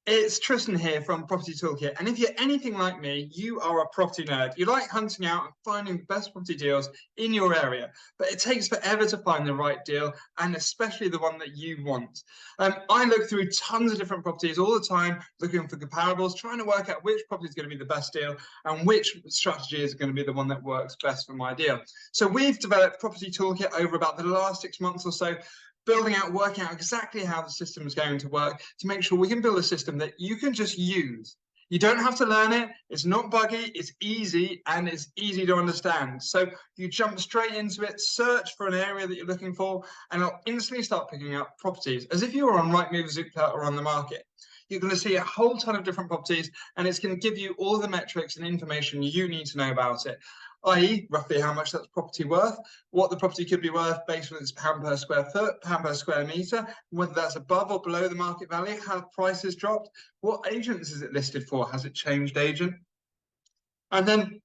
It's Tristan here from Property Toolkit, and if you're anything like me, you are a property nerd. You like hunting out and finding the best property deals in your area, but it takes forever to find the right deal, and especially the one that you want. I look through tons of different properties all the time, looking for comparables, trying to work out which property is going to be the best deal and which strategy is going to be the one that works best for my deal. So we've developed Property Toolkit over about the last 6 months or so, building out, working out exactly how the system is going to work to make sure we can build a system that you can just use. You don't have to learn it. It's not buggy. It's easy, and it's easy to understand. So you jump straight into it, search for an area that you're looking for, and it'll instantly start picking up properties as if you were on Rightmove, Zoopla, or on the market. You're going to see a whole ton of different properties, and it's going to give you all the metrics and information you need to know about it, i.e. roughly how much that's property worth, what the property could be worth based on its pound per square foot, pound per square metre, whether that's above or below the market value, how the price has dropped, what agents is it listed for, has it changed agent? And then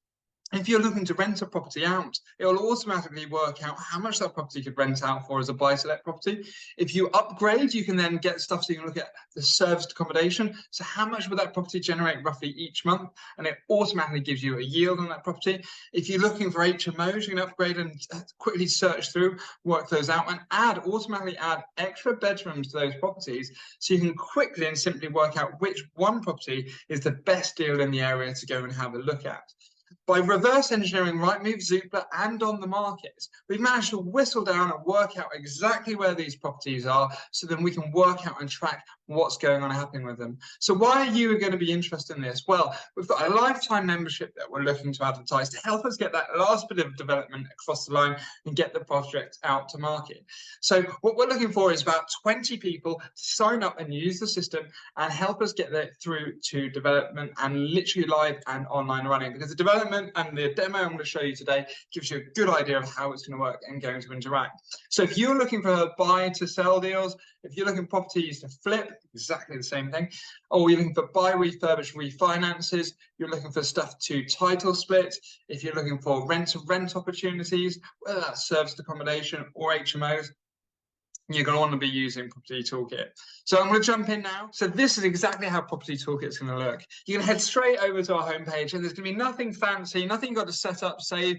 if you're looking to rent a property out, it will automatically work out how much that property could rent out for as a buy-to-let property. If you upgrade, you can then get stuff so you can look at the serviced accommodation. So how much would that property generate roughly each month? And it automatically gives you a yield on that property. If you're looking for HMOs, you can upgrade and quickly search through, work those out, and automatically add extra bedrooms to those properties so you can quickly and simply work out which one property is the best deal in the area to go and have a look at. By reverse engineering Rightmove, Zoopla, and on the markets, we've managed to whistle down and work out exactly where these properties are, so then we can work out and track what's going on and happening with them. So why are you going to be interested in this? Well, we've got a lifetime membership that we're looking to advertise to help us get that last bit of development across the line and get the project out to market. So what we're looking for is about 20 people to sign up and use the system and help us get that through to development and literally live and online running, because the development and the demo I'm going to show you today gives you a good idea of how it's going to work and going to interact. So if you're looking for buy to sell deals, if you're looking for properties to flip, exactly the same thing, or you're looking for buy, refurbish, refinances, you're looking for stuff to title split, if you're looking for rent to rent opportunities, whether that's serviced accommodation or HMOs, you're going to want to be using Property Toolkit. So I'm going to jump in now. So this is exactly how Property Toolkit is going to look. You're going to head straight over to our homepage, and there's going to be nothing fancy, nothing you've got to set up, save,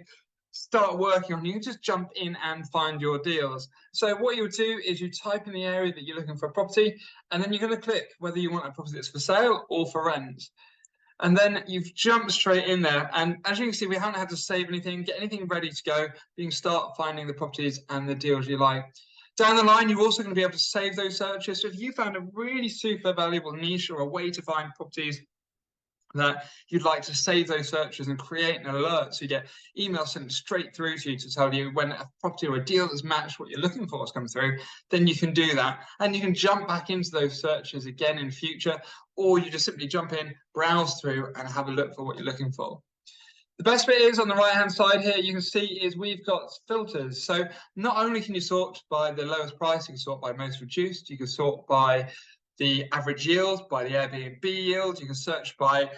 start working on. You can just jump in and find your deals. So what you would do is you type in the area that you're looking for a property, and then you're going to click whether you want a property that's for sale or for rent. And then you've jumped straight in there. And as you can see, we haven't had to save anything, get anything ready to go. You can start finding the properties and the deals you like. Down the line, you're also going to be able to save those searches. So if you found a really super valuable niche or a way to find properties that you'd like to save those searches and create an alert, so you get emails sent straight through to you to tell you when a property or a deal that's matched what you're looking for has come through, then you can do that. And you can jump back into those searches again in future, or you just simply jump in, browse through, and have a look for what you're looking for. The best bit is on the right hand side here, you can see is we've got filters. So not only can you sort by the lowest price, you can sort by most reduced, you can sort by the average yield, by the Airbnb yield, you can search by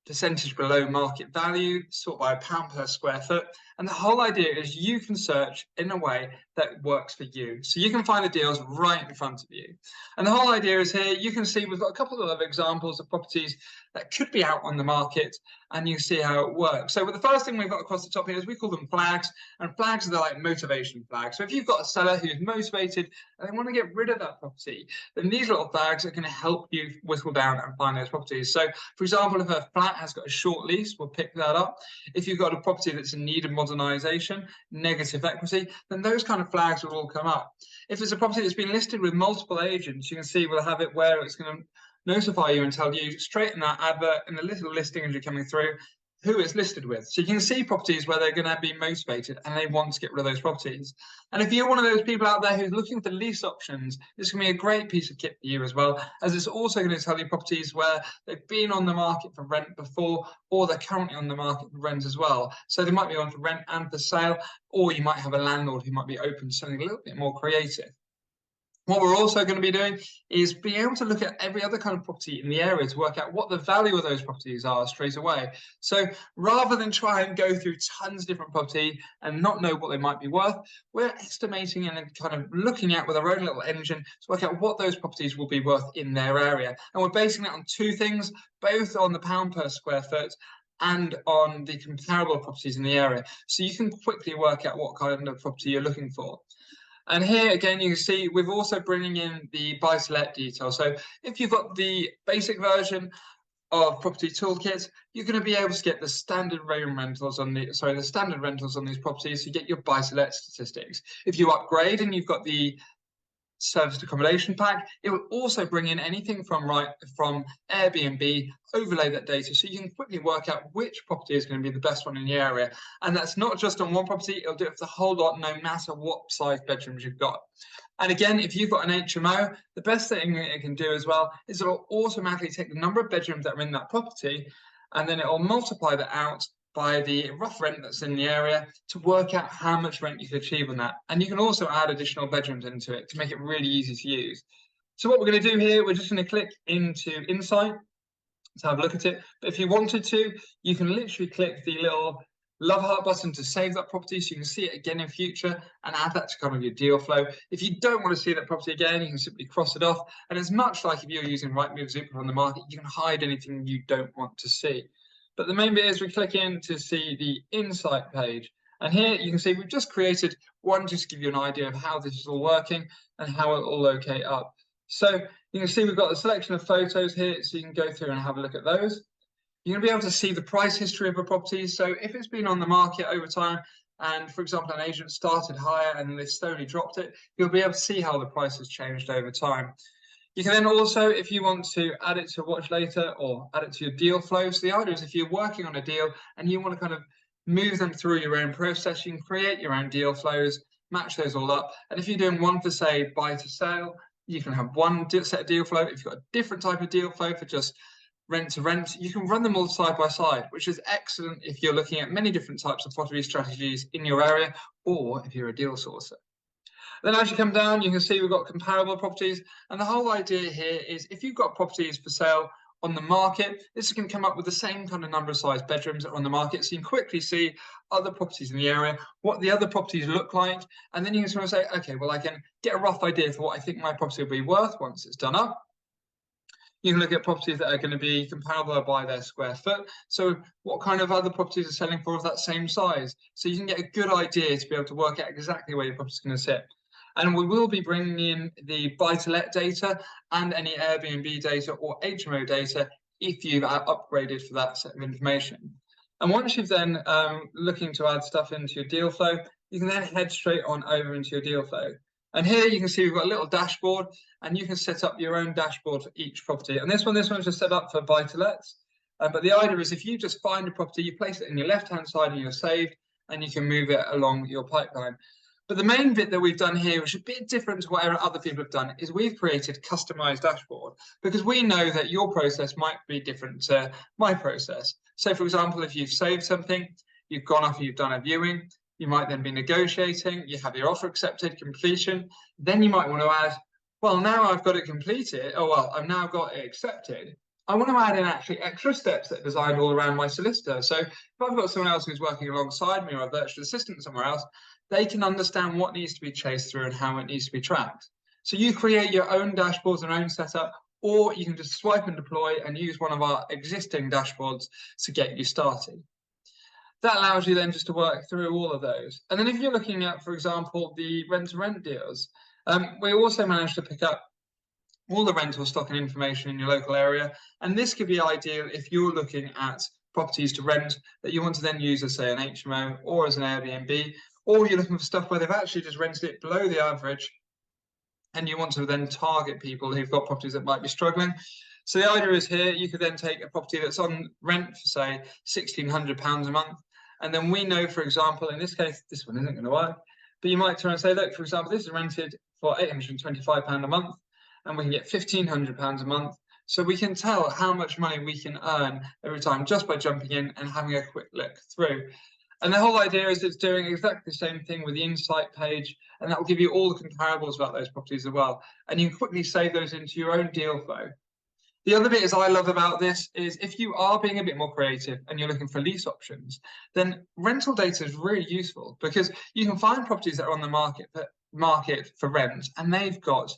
percentage below market value, sort by a pound per square foot. And the whole idea is you can search in a way that works for you. So you can find the deals right in front of you. And the whole idea is here, you can see we've got a couple of examples of properties that could be out on the market, and you see how it works. So with the first thing we've got across the top here is we call them flags, and flags are like motivation flags. So if you've got a seller who's motivated and they want to get rid of that property, then these little flags are going to help you whittle down and find those properties. So for example, if a flat has got a short lease, we'll pick that up. If you've got a property that's in need of modernisation, negative equity, then those kind of flags will all come up. If it's a property that's been listed with multiple agents, you can see we'll have it where it's going to notify you and tell you straight in that advert, in the little listing as you're coming through, who it's listed with. So you can see properties where they're going to be motivated and they want to get rid of those properties. And if you're one of those people out there who's looking for lease options, this can be a great piece of kit for you as well, as it's also going to tell you properties where they've been on the market for rent before, or they're currently on the market for rent as well. So they might be on for rent and for sale, or you might have a landlord who might be open to something a little bit more creative. What we're also going to be doing is being able to look at every other kind of property in the area to work out what the value of those properties are straight away. So rather than try and go through tons of different property and not know what they might be worth, we're estimating and kind of looking at with our own little engine to work out what those properties will be worth in their area. And we're basing that on two things, both on the pound per square foot and on the comparable properties in the area. So you can quickly work out what kind of property you're looking for. And here again, you can see we're also bringing in the buy-to-let detail. So if you've got the basic version of PropertyToolkit, you're going to be able to get the standard rentals on the standard rentals on these properties to get your buy-to-let statistics. If you upgrade and you've got the serviced accommodation pack, it will also bring in anything from Airbnb, overlay that data so you can quickly work out which property is going to be the best one in the area. And that's not just on one property, it'll do it for the whole lot no matter what size bedrooms you've got. And again, if you've got an HMO, the best thing it can do as well is it'll automatically take the number of bedrooms that are in that property and then it'll multiply that out by the rough rent that's in the area to work out how much rent you can achieve on that. And you can also add additional bedrooms into it to make it really easy to use. So what we're going to do here, we're just going to click into Insight to have a look at it. But if you wanted to, you can literally click the little love heart button to save that property so you can see it again in future and add that to kind of your deal flow. If you don't want to see that property again, you can simply cross it off. And it's much like if you're using Rightmove Zoopla on the market, you can hide anything you don't want to see. But the main bit is we click in to see the Insight page. And here you can see we've just created one just to give you an idea of how this is all working and how it will locate up. So you can see we've got a selection of photos here, so you can go through and have a look at those. You're going to be able to see the price history of a property. So if it's been on the market over time, and for example, an agent started higher and they slowly dropped it, you'll be able to see how the price has changed over time. You can then also, if you want to add it to watch later or add it to your deal flow. So the idea is if you're working on a deal and you want to kind of move them through your own process, you can create your own deal flows, match those all up. And if you're doing one for, say, buy to sale, you can have one set of deal flow. If you've got a different type of deal flow for just rent to rent, you can run them all side by side, which is excellent if you're looking at many different types of property strategies in your area or if you're a deal sourcer. Then as you come down, you can see we've got comparable properties. And the whole idea here is if you've got properties for sale on the market, this can come up with the same kind of number of size bedrooms that are on the market. So you can quickly see other properties in the area, what the other properties look like. And then you can sort of say, okay, well, I can get a rough idea for what I think my property will be worth once it's done up. You can look at properties that are going to be comparable by their square foot. So what kind of other properties are selling for of that same size? So you can get a good idea to be able to work out exactly where your property is going to sit. And we will be bringing in the buy-to-let data and any Airbnb data or HMO data if you've upgraded for that set of information. And once you've then looking to add stuff into your deal flow, you can then head straight on over into your deal flow. And here you can see we've got a little dashboard and you can set up your own dashboard for each property. And this one's just set up for buy-to-lets. But the idea is if you just find a property, you place it in your left-hand side and you're saved and you can move it along your pipeline. But the main bit that we've done here, which is a bit different to whatever other people have done, is we've created customized dashboard because we know that your process might be different to my process. So for example, if you've saved something, you've gone off and you've done a viewing, you might then be negotiating, you have your offer accepted, completion, then you might want to add, well, now I've got it completed, oh, well, I've now got it accepted. I want to add in actually extra steps that are designed all around my solicitor. So if I've got someone else who's working alongside me or a virtual assistant somewhere else, they can understand what needs to be chased through and how it needs to be tracked. So you create your own dashboards and own setup, or you can just swipe and deploy and use one of our existing dashboards to get you started. That allows you then just to work through all of those. And then if you're looking at, for example, the rent-to-rent deals, we also managed to pick up all the rental stock and information in your local area. And this could be ideal if you're looking at properties to rent that you want to then use as, say, an HMO or as an Airbnb, or you're looking for stuff where they've actually just rented it below the average and you want to then target people who've got properties that might be struggling. So the idea is here, you could then take a property that's on rent for, say, £1,600 a month. And then we know, for example, in this case, this one isn't going to work, but you might turn and say, look, for example, this is rented for £825 a month, and we can get £1,500 a month. So we can tell how much money we can earn every time just by jumping in and having a quick look through. And the whole idea is it's doing exactly the same thing with the insight page, and that will give you all the comparables about those properties as well. And you can quickly save those into your own deal flow. The other bit is I love about this is if you are being a bit more creative and you're looking for lease options, then rental data is really useful because you can find properties that are on the market for rent and they've got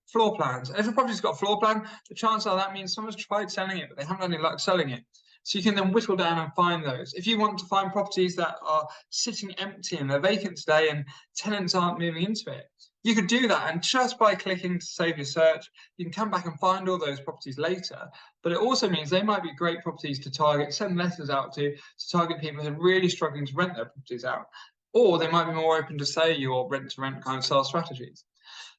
floor plans. And if a property's got a floor plan, the chance are that means someone's tried selling it, but they haven't had any luck selling it. So you can then whittle down and find those. If you want to find properties that are sitting empty and they're vacant today and tenants aren't moving into it, you could do that. And just by clicking to save your search, you can come back and find all those properties later. But it also means they might be great properties to target, send letters out to target people who are really struggling to rent their properties out. Or they might be more open to say your rent-to-rent kind of sales strategies.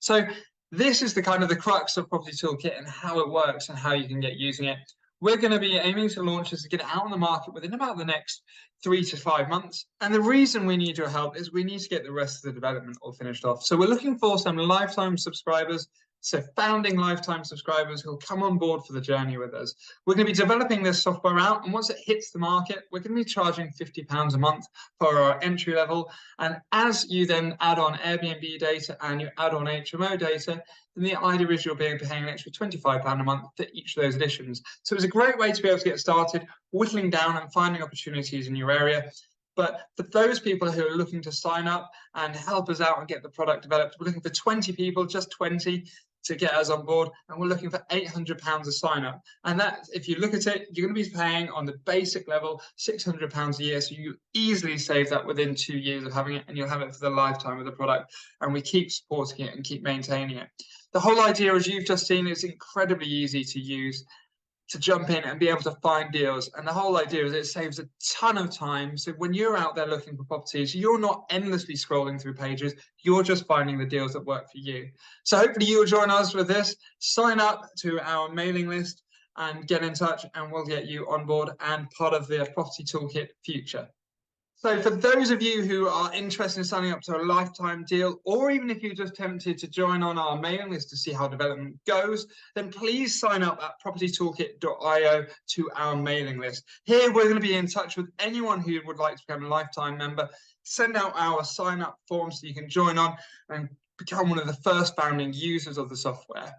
So this is the kind of the crux of Property Toolkit and how it works and how you can get using it. We're going to be aiming to launch this to get it out on the market within about the next 3 to 5 months. And the reason we need your help is we need to get the rest of the development all finished off. So we're looking for some lifetime subscribers, so founding lifetime subscribers who'll come on board for the journey with us. We're going to be developing this software out, and once it hits the market, we're going to be charging £50 a month for our entry level. And as you then add on Airbnb data and you add on HMO data, then the idea is you'll be paying an extra £25 a month for each of those additions. So it's a great way to be able to get started, whittling down and finding opportunities in your area. But for those people who are looking to sign up and help us out and get the product developed, we're looking for 20 people, just 20, to get us on board, and we're looking for £800 a sign up. And that, if you look at it, you're going to be paying on the basic level £600 a year, so you easily save that within 2 years of having it, and you'll have it for the lifetime of the product. And we keep supporting it and keep maintaining it. The whole idea, as you've just seen, is incredibly easy to use, to jump in and be able to find deals. And the whole idea is it saves a ton of time. So when you're out there looking for properties, you're not endlessly scrolling through pages, you're just finding the deals that work for you. So hopefully you'll join us with this, sign up to our mailing list and get in touch, and we'll get you on board and part of the Property Toolkit future. So for those of you who are interested in signing up to a lifetime deal, or even if you're just tempted to join on our mailing list to see how development goes, then please sign up at propertytoolkit.io to our mailing list. Here, we're going to be in touch with anyone who would like to become a lifetime member. Send out our sign up form so you can join on and become one of the first founding users of the software.